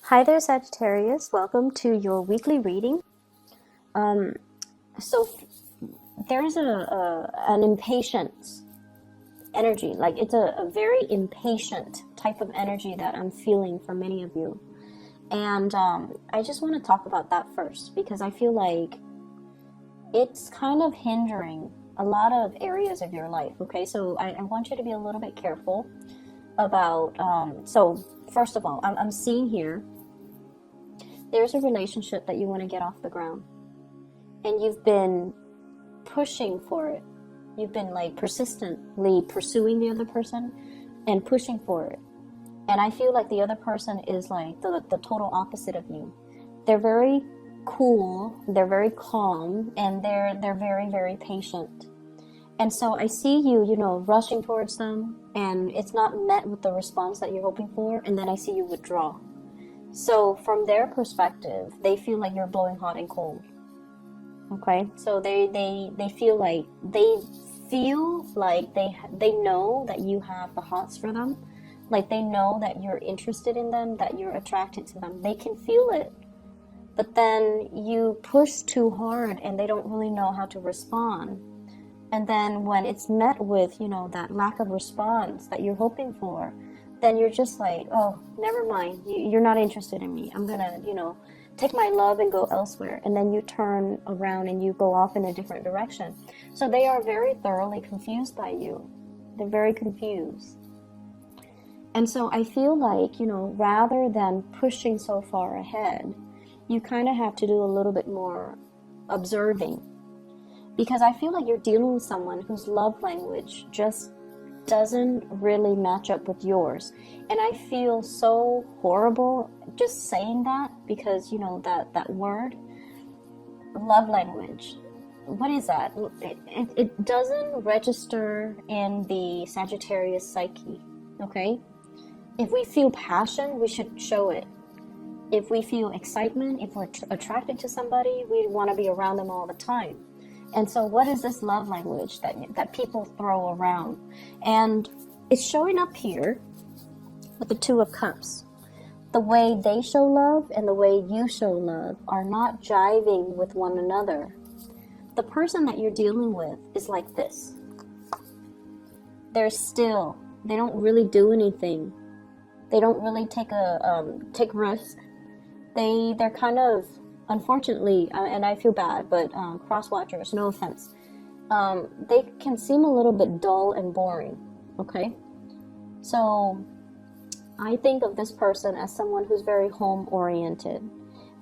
Hi there, Sagittarius. Welcome to your weekly reading. Um, so there's an impatience energy, like it's a very impatient type of energy that I'm feeling from many of you. And I just want to talk about that first because I feel like it's kind of hindering a lot of areas of your life, okay? So I want you to be a little bit careful about, so first of all, I'm seeing here there's a relationship that you want to get off the ground and you've been pushing for it. You've been like persistently pursuing the other person and pushing for it. And I feel like the other person is like the total opposite of you. They're very cool, they're very calm, and they're very, very patient. And so I see you, rushing towards them, and it's not met with the response that you're hoping for, and then I see you withdraw. So from their perspective, they feel like you're blowing hot and cold. Okay? So they feel like they know that you have the hots for them. Like they know that you're interested in them, that you're attracted to them. They can feel it. But then you push too hard and they don't really know how to respond. And then when it's met with, that lack of response that you're hoping for, then you're just like, oh, never mind. You're not interested in me. I'm going to, take my love and go elsewhere. And then you turn around and you go off in a different direction. So they are very thoroughly confused by you. They're very confused. And so I feel like, rather than pushing so far ahead, you kind of have to do a little bit more observing. Because I feel like you're dealing with someone whose love language just doesn't really match up with yours. And I feel so horrible just saying that because, that word, love language, what is that? It doesn't register in the Sagittarius psyche, okay? If we feel passion, we should show it. If we feel excitement, if we're attracted to somebody, we want to be around them all the time. And so what is this love language that people throw around? And it's showing up here with the Two of Cups. The way they show love and the way you show love are not jiving with one another. The person that you're dealing with is like this. They're still. They don't really do anything. They don't really take risks. They're kind of, unfortunately, and I feel bad, but cross-watchers, no offense, they can seem a little bit dull and boring, okay? So I think of this person as someone who's very home-oriented.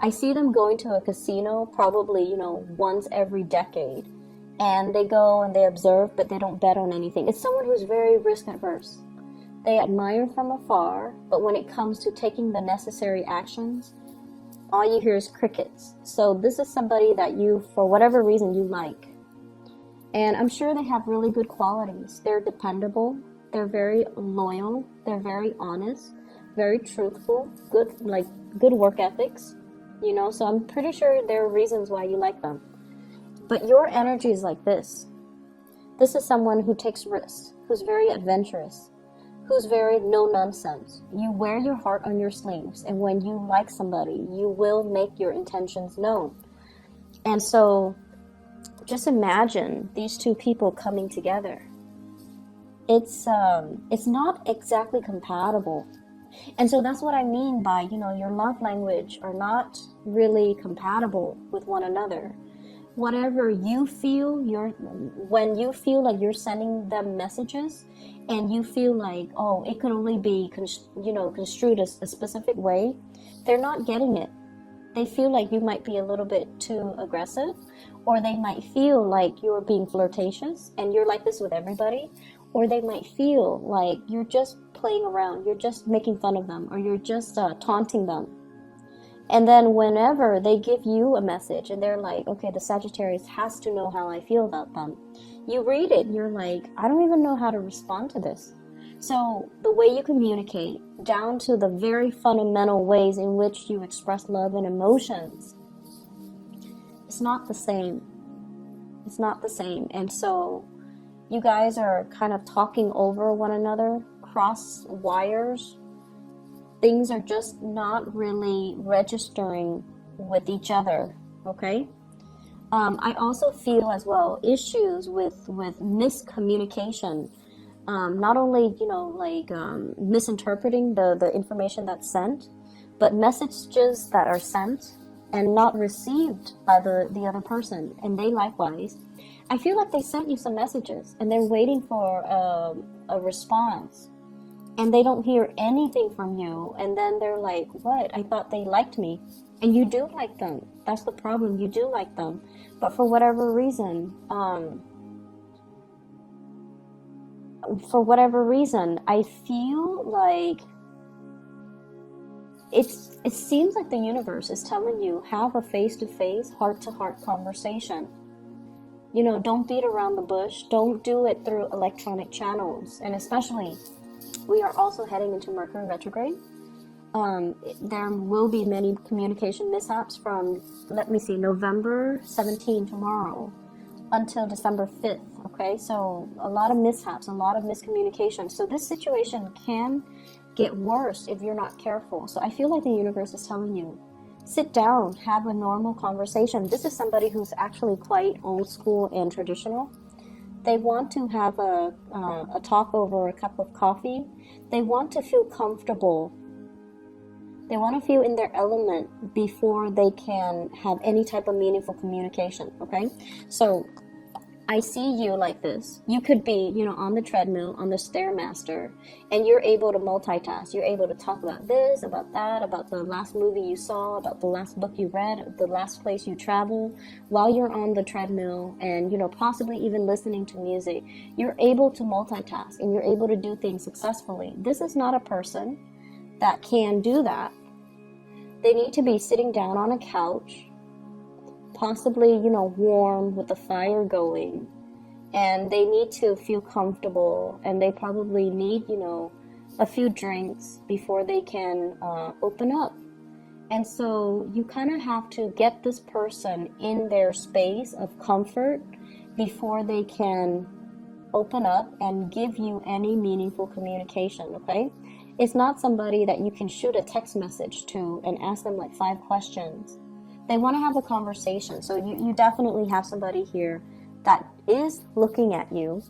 I see them going to a casino probably, once every decade, and they go and they observe, but they don't bet on anything. It's someone who's very risk-averse. They admire from afar, but when it comes to taking the necessary actions, all you hear is crickets. So this is somebody that you, for whatever reason, you like. And I'm sure they have really good qualities. They're dependable. They're very loyal. They're very honest, very truthful, good work ethics, so I'm pretty sure there are reasons why you like them. But your energy is like this. This is someone who takes risks, who's very adventurous, who's very no-nonsense. You wear your heart on your sleeves, and when you like somebody, you will make your intentions known. And so, just imagine these two people coming together. It's not exactly compatible. And so that's what I mean by, your love language are not really compatible with one another. Whatever you feel, when you feel like you're sending them messages and you feel like, oh, it could only be, construed a specific way, they're not getting it. They feel like you might be a little bit too aggressive, or they might feel like you're being flirtatious and you're like this with everybody, or they might feel like you're just playing around, you're just making fun of them, or you're just taunting them. And then whenever they give you a message and they're like, okay, the Sagittarius has to know how I feel about them, you read it, you're like, I don't even know how to respond to this. So the way you communicate, down to the very fundamental ways in which you express love and emotions, it's not the same. It's not the same. And so you guys are kind of talking over one another, cross wires, things are just not really registering with each other, okay? I also feel as well issues with miscommunication. Not only, you know, like misinterpreting the information that's sent, but messages that are sent and not received by the other person, and they likewise. I feel like they sent you some messages and they're waiting for a response, and they don't hear anything from you, and then they're like, what? I thought they liked me. And you do like them. That's the problem. You do like them. But for whatever reason, I feel like it seems like the universe is telling you, have a face-to-face, heart-to-heart conversation. You know, don't beat around the bush. Don't do it through electronic channels. And especially, we are also heading into Mercury retrograde. There will be many communication mishaps from, let me see, November 17, tomorrow, until December 5th, okay? So a lot of mishaps, a lot of miscommunication. So this situation can get worse if you're not careful. So I feel like the universe is telling you, sit down, have a normal conversation. This is somebody who's actually quite old school and traditional. They want to have a talk over a cup of coffee. They want to feel comfortable. They want to feel in their element before they can have any type of meaningful communication, okay? So I see you like this. You could be, you know, on the treadmill, on the Stairmaster, and you're able to multitask. You're able to talk about this, about that, about the last movie you saw, about the last book you read, the last place you traveled, while you're on the treadmill and, you know, possibly even listening to music. You're able to multitask and you're able to do things successfully. This is not a person that can do that. They need to be sitting down on a couch, possibly, you know, warm with the fire going, and they need to feel comfortable, and they probably need, you know, a few drinks before they can open up. And so you kind of have to get this person in their space of comfort before they can open up and give you any meaningful communication, okay? It's not somebody that you can shoot a text message to and ask them like 5 questions. They want to have a conversation. So you definitely have somebody here that is looking at you.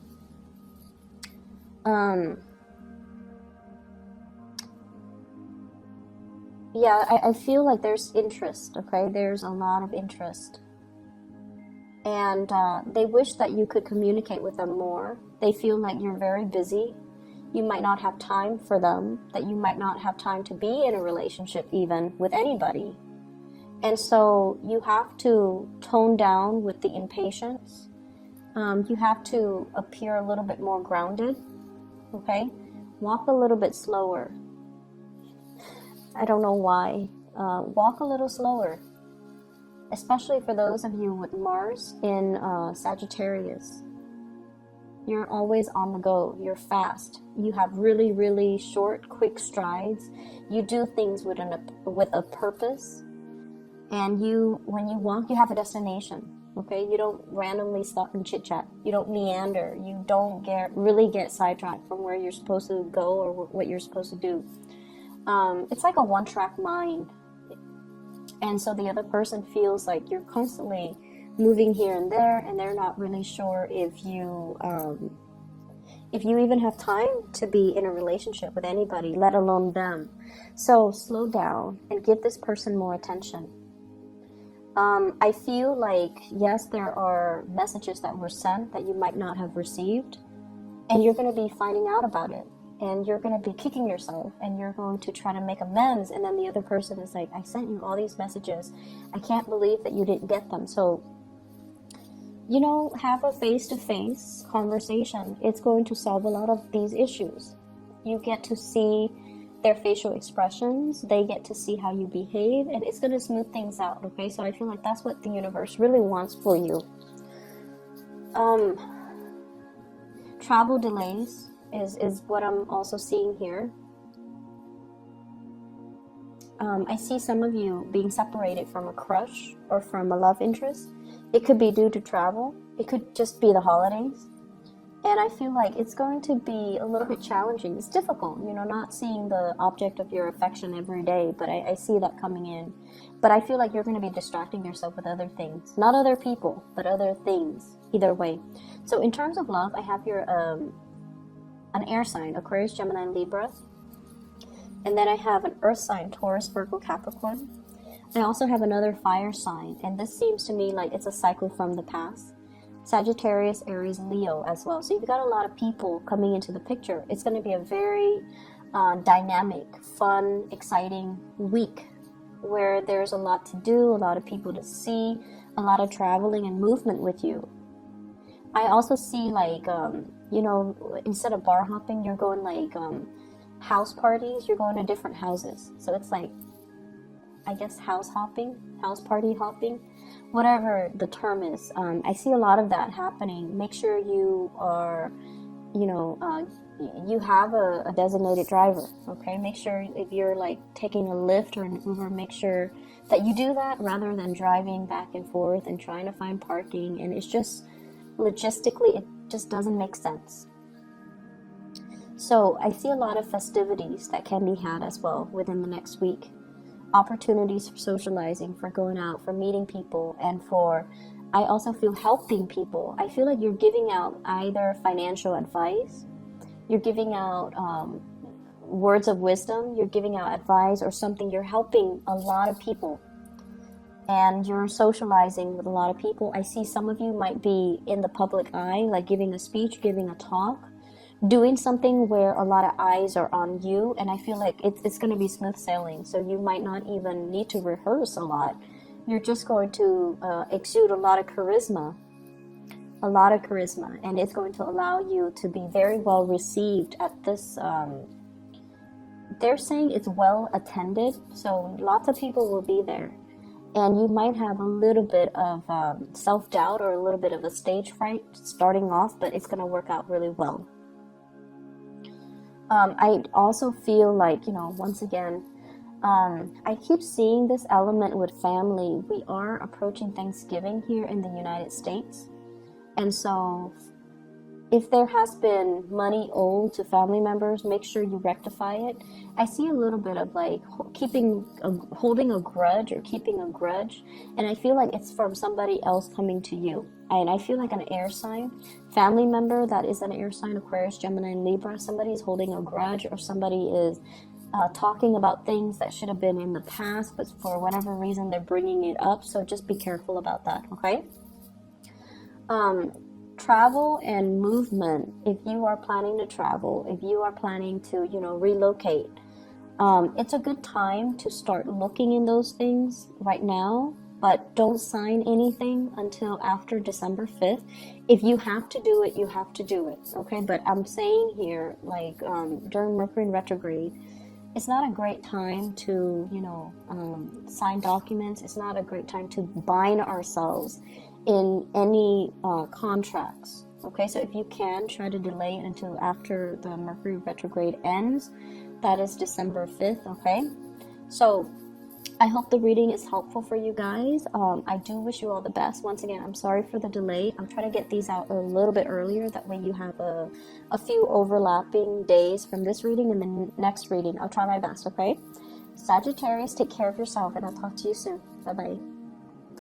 Yeah, I feel like there's interest, okay? There's a lot of interest. And they wish that you could communicate with them more. They feel like you're very busy. You might not have time for them, that you might not have time to be in a relationship even with anybody. And so you have to tone down with the impatience. You have to appear a little bit more grounded, okay? Walk a little bit slower. I don't know why. Walk a little slower, especially for those of you with Mars in Sagittarius. You're always on the go. You're fast. You have really, really short, quick strides. You do things with a purpose. And when you walk, you have a destination. Okay? You don't randomly stop and chit-chat. You don't meander. You don't really get sidetracked from where you're supposed to go or what you're supposed to do. It's like a one-track mind. And so the other person feels like you're constantly moving here and there, and they're not really sure if you even have time to be in a relationship with anybody, let alone them. So slow down and give this person more attention. I feel like, yes, there are messages that were sent that you might not have received, and you're going to be finding out about it, and you're going to be kicking yourself, and you're going to try to make amends, and then the other person is like, I sent you all these messages. I can't believe that you didn't get them. So, you know, have a face-to-face conversation. It's going to solve a lot of these issues. You get to see their facial expressions. They get to see how you behave, and it's going to smooth things out, okay? So I feel like that's what the universe really wants for you. Travel delays is what I'm also seeing here. I see some of you being separated from a crush or from a love interest. It could be due to travel. It could just be the holidays. And I feel like it's going to be a little bit challenging. It's difficult, you know, not seeing the object of your affection every day, but I see that coming in. But I feel like you're going to be distracting yourself with other things. Not other people, but other things, either way. So in terms of love, I have your an air sign, Aquarius, Gemini, and Libra. And then I have an earth sign, Taurus, Virgo, Capricorn. I also have another fire sign, and this seems to me like it's a cycle from the past. Sagittarius, Aries, Leo as well. So you've got a lot of people coming into the picture. It's going to be a very dynamic, fun, exciting week where there's a lot to do, a lot of people to see, a lot of traveling and movement with you. I also see like, you know, instead of bar hopping, you're going like house parties, you're going to different houses. So it's like, I guess, house hopping, house party hopping, whatever the term is. I see a lot of that happening. Make sure you are, you know, you have a designated driver, okay? Make sure if you're like taking a Lyft or an Uber, make sure that you do that rather than driving back and forth and trying to find parking. And it's just, logistically, it just doesn't make sense. So I see a lot of festivities that can be had as well within the next week. Opportunities for socializing, for going out, for meeting people, and for, I also feel, helping people. I feel like you're giving out either financial advice, you're giving out words of wisdom, you're giving out advice or something. You're helping a lot of people, and you're socializing with a lot of people. I see some of you might be in the public eye, like giving a speech, giving a talk, doing something where a lot of eyes are on you, and I feel like it's going to be smooth sailing. So you might not even need to rehearse a lot. You're just going to exude a lot of charisma, and it's going to allow you to be very well received at this. They're saying it's well attended, so lots of people will be there, and you might have a little bit of self-doubt or a little bit of a stage fright starting off, but it's going to work out really well. I also feel like, you know, once again, I keep seeing this element with family. We are approaching Thanksgiving here in the United States. And so if there has been money owed to family members, make sure you rectify it. I see a little bit of like holding a grudge or keeping a grudge. And I feel like it's from somebody else coming to you. And I feel like an air sign, family member that is an air sign, Aquarius, Gemini, and Libra, somebody is holding a grudge, or somebody is talking about things that should have been in the past, but for whatever reason they're bringing it up. So just be careful about that, okay? Travel and movement. If you are planning to travel, if you are planning to, you know, relocate, it's a good time to start looking in those things right now. But don't sign anything until after December 5th. If you have to do it, you have to do it, okay? But I'm saying here, like, during Mercury in retrograde, it's not a great time to, you know, sign documents. It's not a great time to bind ourselves in any contracts, okay? So if you can, try to delay it until after the Mercury retrograde ends. That is December 5th, okay? So I hope the reading is helpful for you guys. I do wish you all the best. Once again, I'm sorry for the delay. I'm trying to get these out a little bit earlier. That way you have a few overlapping days from this reading and the next reading. I'll try my best, okay? Sagittarius, take care of yourself, and I'll talk to you soon. Bye-bye.